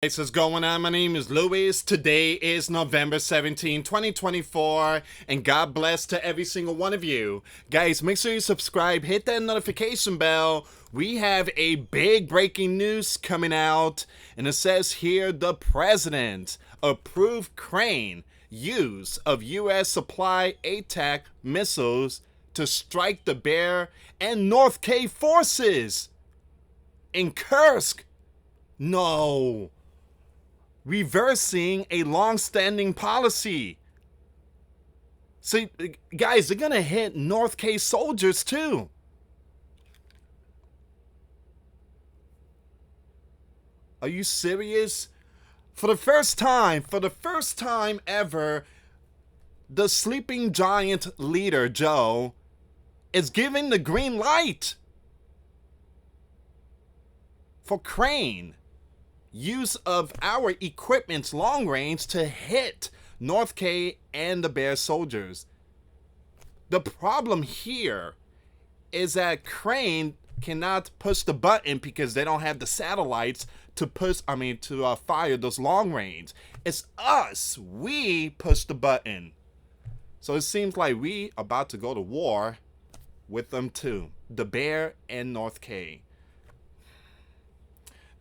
Hey, what's going on? My name is Luis. Today is November 17, 2024, and God bless to every single one of you. Guys, make sure you subscribe, hit that notification bell. We have a big breaking news coming out, and it says here the president approved Crane use of US supply ATAC missiles to strike the Bear and North K forces in Kursk. No. Reversing a long-standing policy. So, guys, they're gonna hit North K soldiers too. Are you serious? For the first time ever, the sleeping giant leader, Joe, is giving the green light for Crane use of our equipment's long range to hit North K and the Bear soldiers. The problem here is that Crane cannot push the button because they don't have the satellites to fire those long range. It's us. We push the button. So it seems like we about to go to war with them too. The Bear and North K.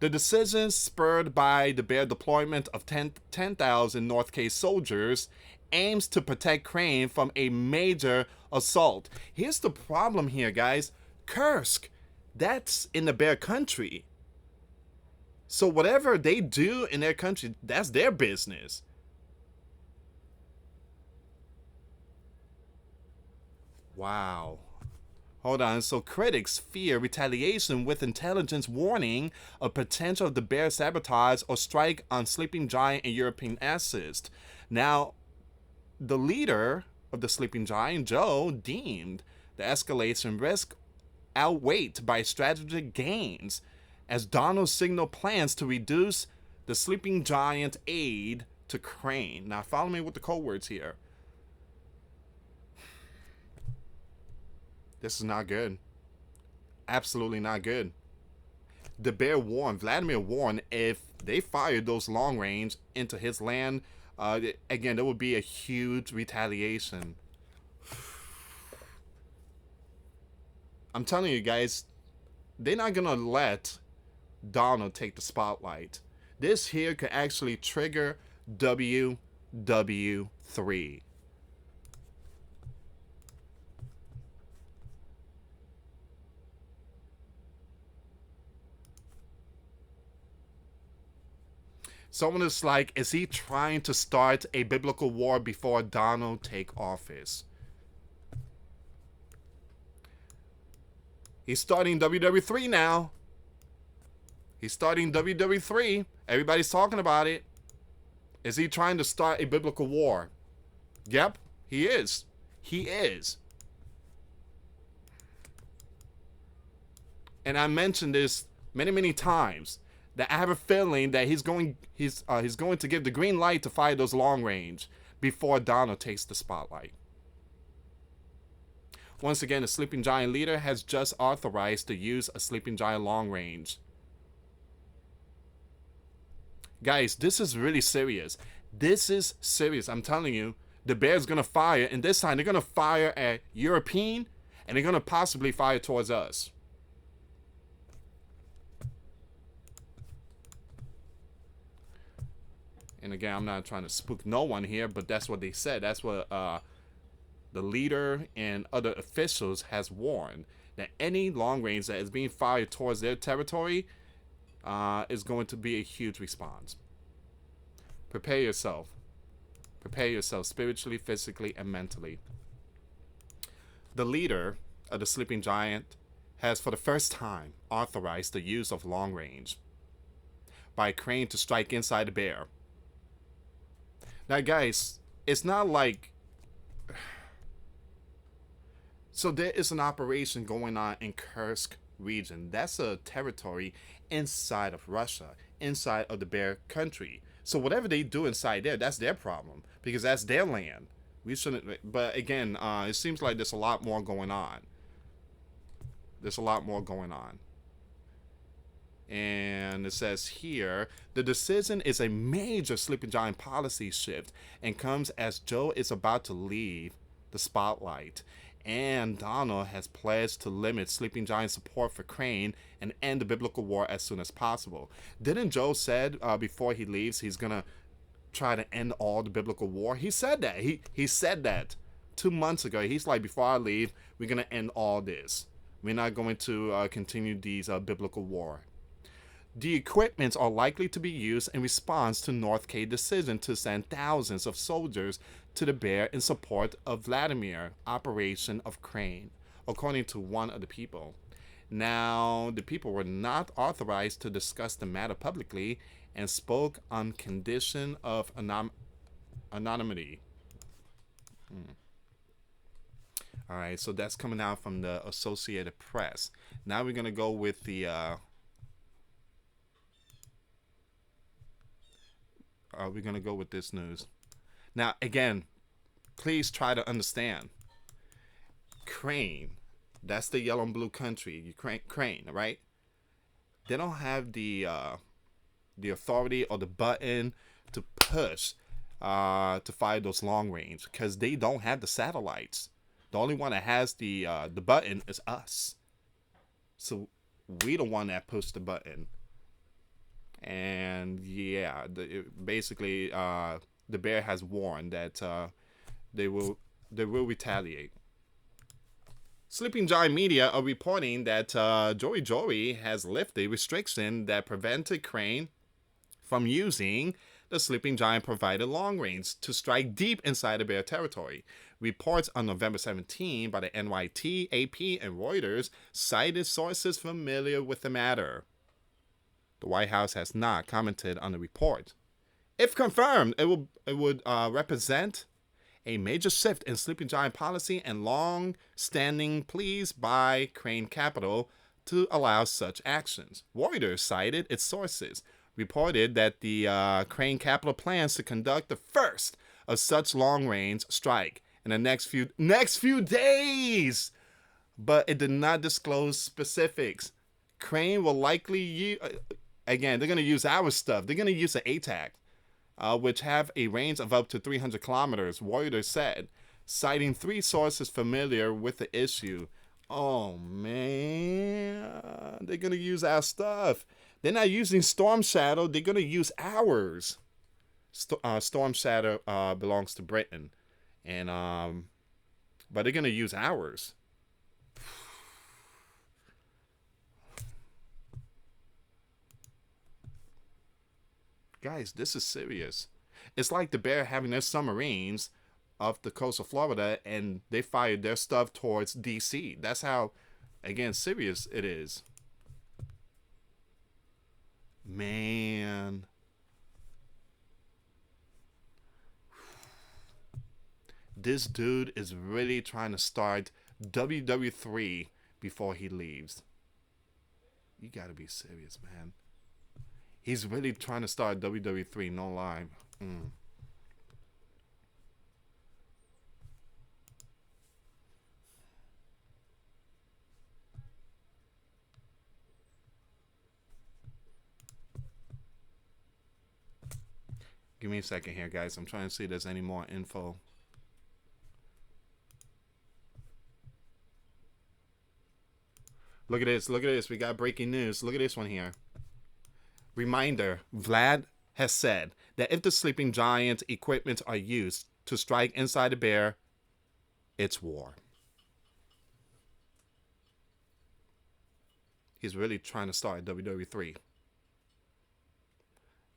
The decision, spurred by the Bear deployment of 10,000 North K soldiers, aims to protect Crane from a major assault. Here's the problem here, guys. Kursk, that's in the Bear country. So whatever they do in their country, that's their business. Wow. Hold on. So critics fear retaliation with intelligence warning of potential of the Bear sabotage or strike on Sleeping Giant and European assist. Now, the leader of the Sleeping Giant, Joe, deemed the escalation risk outweighed by strategic gains as Donald signaled plans to reduce the Sleeping Giant aid to Crane. Now, follow me with the code words here. This is not good. Absolutely not good. The Bear warned, Vladimir warned, if they fired those long range into his land, again, there would be a huge retaliation. I'm telling you guys, they're not gonna let Donald take the spotlight. This here could actually trigger WW3. Someone is like, is he trying to start a biblical war before Donald take office? He's starting WW3 now. He's starting WW3. Everybody's talking about it. Is he trying to start a biblical war? Yep, he is. He is. And I mentioned this many times, that I have a feeling that he's going to give the green light to fire those long range before Donald takes the spotlight. Once again, the Sleeping Giant leader has just authorized the use of Sleeping Giant long range. Guys, this is really serious. This is serious. I'm telling you, the Bear's gonna fire, and this time they're gonna fire at European, and they're gonna possibly fire towards us. And again, I'm not trying to spook no one here, but that's what they said. That's what the leader and other officials has warned, that any long range that is being fired towards their territory is going to be a huge response. Prepare yourself. Prepare yourself spiritually, physically, and mentally. The leader of the Sleeping Giant has for the first time authorized the use of long range by Crane to strike inside the Bear. Now, guys, it's not like... So there is an operation going on in Kursk region. That's a territory inside of Russia, inside of the Bear country. So whatever they do inside there, that's their problem, because that's their land. We shouldn't... But again, it seems like there's a lot more going on. There's a lot more going on. And it says here, the decision is a major Sleeping Giant policy shift and comes as Joe is about to leave the spotlight. And Donald has pledged to limit Sleeping Giant support for Crane and end the biblical war as soon as possible. Didn't Joe said before he leaves he's gonna try to end all the biblical war? He said that. He said that 2 months ago. He's like, before I leave, we're gonna end all this. We're not going to continue these biblical war. The equipments are likely to be used in response to North K's decision to send thousands of soldiers to the Bear in support of Vladimir operation of Crane, according to one of the people. Now, the people were not authorized to discuss the matter publicly and spoke on condition of anonymity. All right, so that's coming out from the Associated Press. Now we're going to go with the... we're going to go with this news. Now, again, please try to understand. Crane, that's the yellow and blue country. Crane, right? They don't have the authority or the button to push to fire those long range because they don't have the satellites. The only one that has the button is us. So we the one that pushed the button. And yeah, basically, the Bear has warned that they will retaliate. Sleeping Giant media are reporting that Joey has lifted a restriction that prevented Crane from using the Sleeping Giant provided long range to strike deep inside the Bear territory. Reports on November 17 by the NYT, AP, and Reuters cited sources familiar with the matter. The White House has not commented on the report. If confirmed, it would represent a major shift in Sleeping Giant policy and long-standing pleas by Crane Capital to allow such actions. Reuters cited its sources, reported that the Crane Capital plans to conduct the first of such long-range strike in the next few days, but it did not disclose specifics. Crane will likely use... Again, they're going to use our stuff. They're going to use the ATAC, which have a range of up to 300 kilometers, Reuters said, citing three sources familiar with the issue. Oh, man. They're going to use our stuff. They're not using Storm Shadow. They're going to use ours. Storm Shadow belongs to Britain. And but they're going to use ours. Guys, this is serious. It's like the Bear having their submarines off the coast of Florida and they fired their stuff towards DC. That's how, again, serious it is. Man. This dude is really trying to start WW3 before he leaves. You gotta be serious, man. He's really trying to start WW3, no lie. Give me a second here, guys. I'm trying to see if there's any more info. Look at this. Look at this. We got breaking news. Look at this one here. Reminder, Vlad has said that if the Sleeping Giant equipment are used to strike inside the Bear, it's war. He's really trying to start WW3.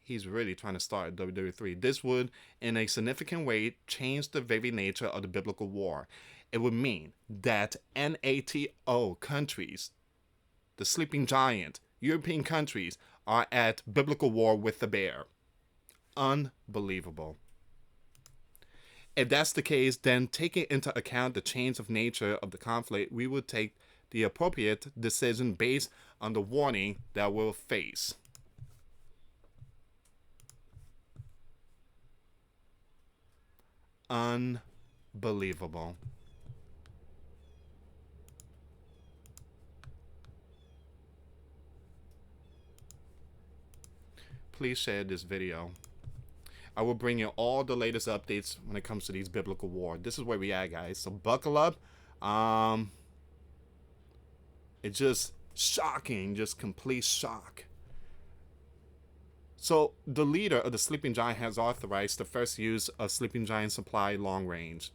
He's really trying to start WW3. This would, in a significant way, change the very nature of the biblical war. It would mean that NATO countries, the Sleeping Giant, European countries, are at biblical war with the Bear. Unbelievable. If that's the case, then taking into account the change of nature of the conflict, we would take the appropriate decision based on the warning that we'll face. Unbelievable. please share this video. I will bring you all the latest updates when it comes to these biblical war. This is where we at, guys. So buckle up. It's just shocking, just complete shock. So the leader of the sleeping giant has authorized the first use of sleeping giant supply long range.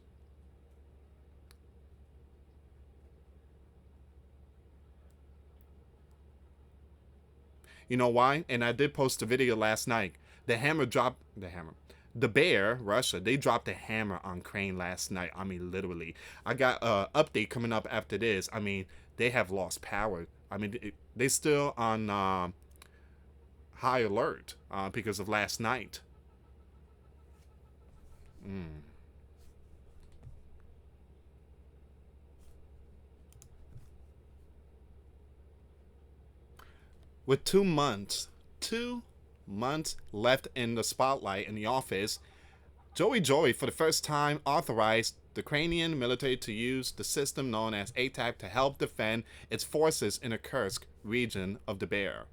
You know why? And I did post a video last night. The bear, Russia, they dropped the hammer on Crane last night. I mean, literally. I got an update coming up after this. I mean, they have lost power. I mean, they still on high alert because of last night. With 2 months left in the spotlight in the office, Joey for the first time authorized the Ukrainian military to use the system known as ATAC to help defend its forces in the Kursk region of the Bear.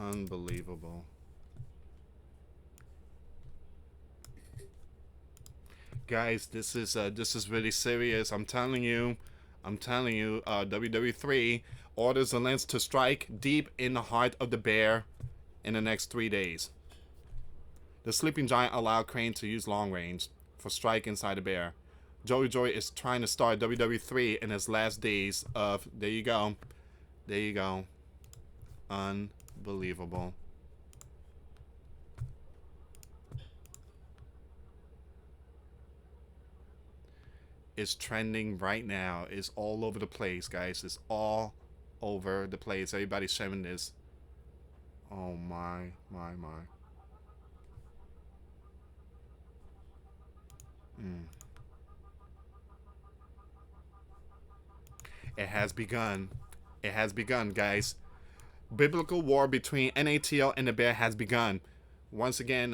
Unbelievable. Guys, this is really serious. I'm telling you, WW3 orders Zelensky to strike deep in the heart of the Bear in the next 3 days. The sleeping giant allowed Crane to use long range for strike inside the Bear. Joey is trying to start WW3 in his last days of, there you go. Unbelievable. It's trending right now. It's all over the place, guys. It's all over the place. Everybody's sharing this. Oh my. It has begun. It has begun, guys. Biblical war between NATO and the Bear has begun. Once again,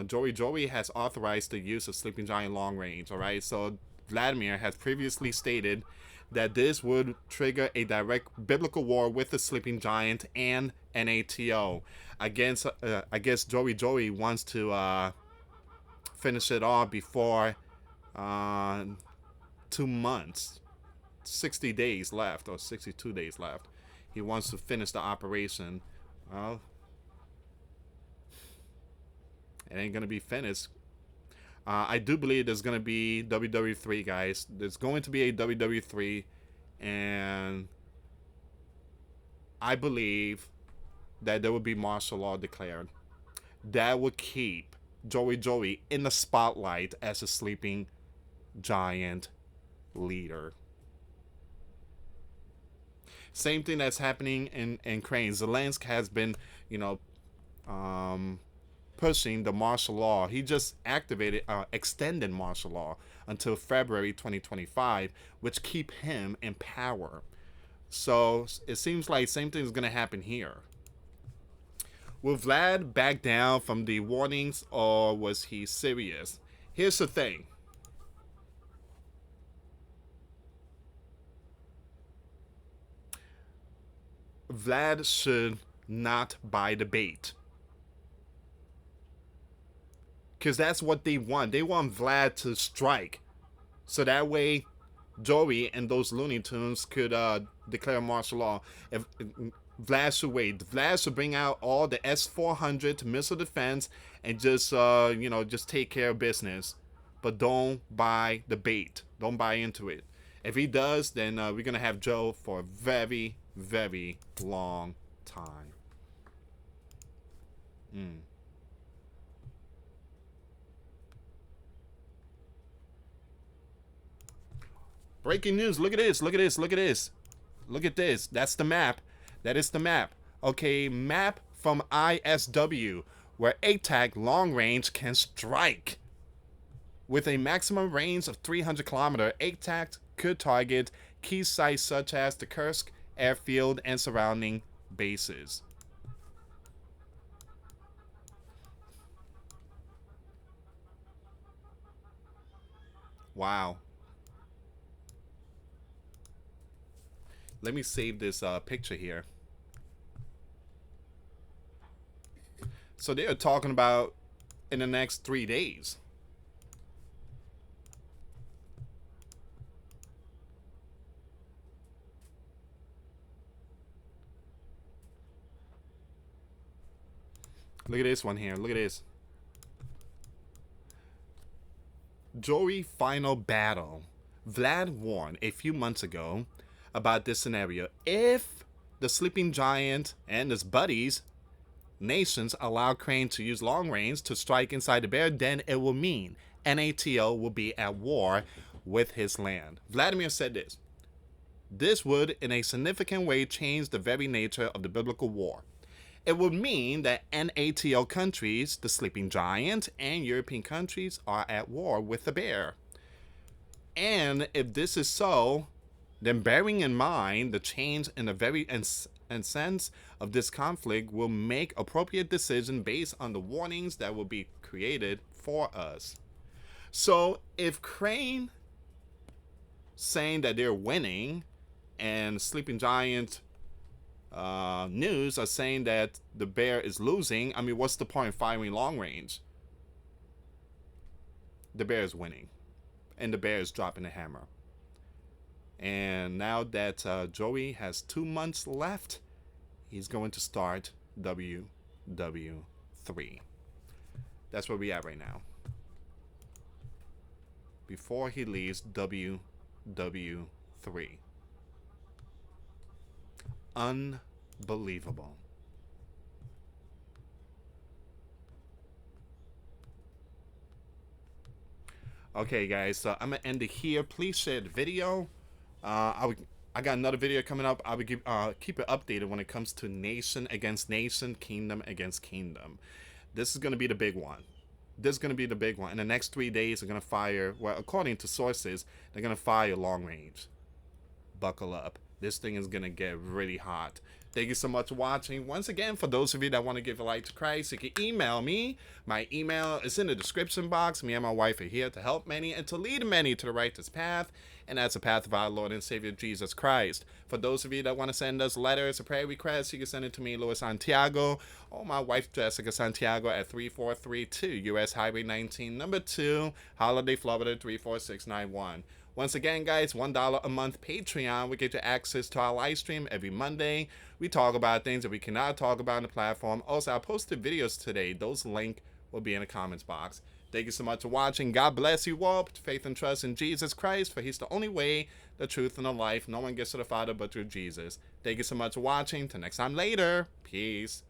Joey has authorized the use of sleeping giant long range. All right, so Vladimir has previously stated that this would trigger a direct biblical war with the sleeping giant and NATO. I guess Joey wants to finish it off before 2 months, 60 days left, or 62 days left. He wants to finish the operation. Well, it ain't gonna be finished. I do believe there's gonna be WW3, guys. There's going to be a WW3, and I believe that there will be martial law declared. That would keep Joey in the spotlight as a sleeping giant leader. Same thing that's happening in Crane. Zelensky has been, pushing the martial law. He just extended martial law until February 2025, which keep him in power. So it seems like same thing is going to happen here. Will Vlad back down from the warnings, or was he serious? Here's the thing. Vlad should not buy the bait. Because that's what they want. They want Vlad to strike. So that way, Joey and those Looney Tunes could declare martial law. If Vlad should wait. Vlad should bring out all the S-400 missile defense and just, just take care of business. But don't buy the bait. Don't buy into it. If he does, then we're going to have Joe for a very, very long time. Breaking news. Look at this. Look at this. Look at this. Look at this. That's the map. That is the map. Okay, map from ISW, where ATAC long range can strike. With a maximum range of 300 kilometers, ATAC could target key sites such as the Kursk airfield and surrounding bases. Wow. Let me save this picture here. So they are talking about in the next 3 days. Look at this one here. Look at this. Jory final battle. Vlad warned a few months ago about this scenario. If the sleeping giant and his buddies nations allow Crane to use long range to strike inside the bear, then it will mean NATO will be at war with his land. Vladimir said this. This would in a significant way change the very nature of the biblical war. It would mean that NATO countries, the sleeping giant, and European countries are at war with the bear. And if this is so, then bearing in mind the change in the very sense of this conflict will make appropriate decisions based on the warnings that will be created for us. So if Crane saying that they're winning and Sleeping Giant news are saying that the bear is losing, I mean, what's the point of firing long range? The bear is winning, and the bear is dropping the hammer. And now that Joey has 2 months left, he's going to start WW3. That's where we at right now. Before he leaves WW3. Unbelievable. Okay, guys, so I'm gonna end it here. Please share the video. I got another video coming up. I would keep it updated when it comes to nation against nation, kingdom against kingdom. This is gonna be the big one. This is gonna be the big one. In the next 3 days, they're gonna fire. Well, according to sources, they're gonna fire long range. Buckle up. This thing is gonna get really hot. Thank you so much for watching. Once again, for those of you that want to give a life to Christ, you can email me. My email is in the description box. Me and my wife are here to help many and to lead many to the righteous path, and that's the path of our Lord and Savior Jesus Christ. For those of you that want to send us letters or prayer requests, you can send it to me, US Santiago, or my wife, Jessica Santiago, at 3432 US Highway 19, number 2, Holiday, Florida 34691. Once again, guys, $1 a month Patreon will get you access to our live stream every Monday. We talk about things that we cannot talk about on the platform. Also, I posted videos today. Those links will be in the comments box. Thank you so much for watching. God bless you all. Put faith and trust in Jesus Christ, for he's the only way, the truth, and the life. No one gets to the Father but through Jesus. Thank you so much for watching. Till next time later. Peace.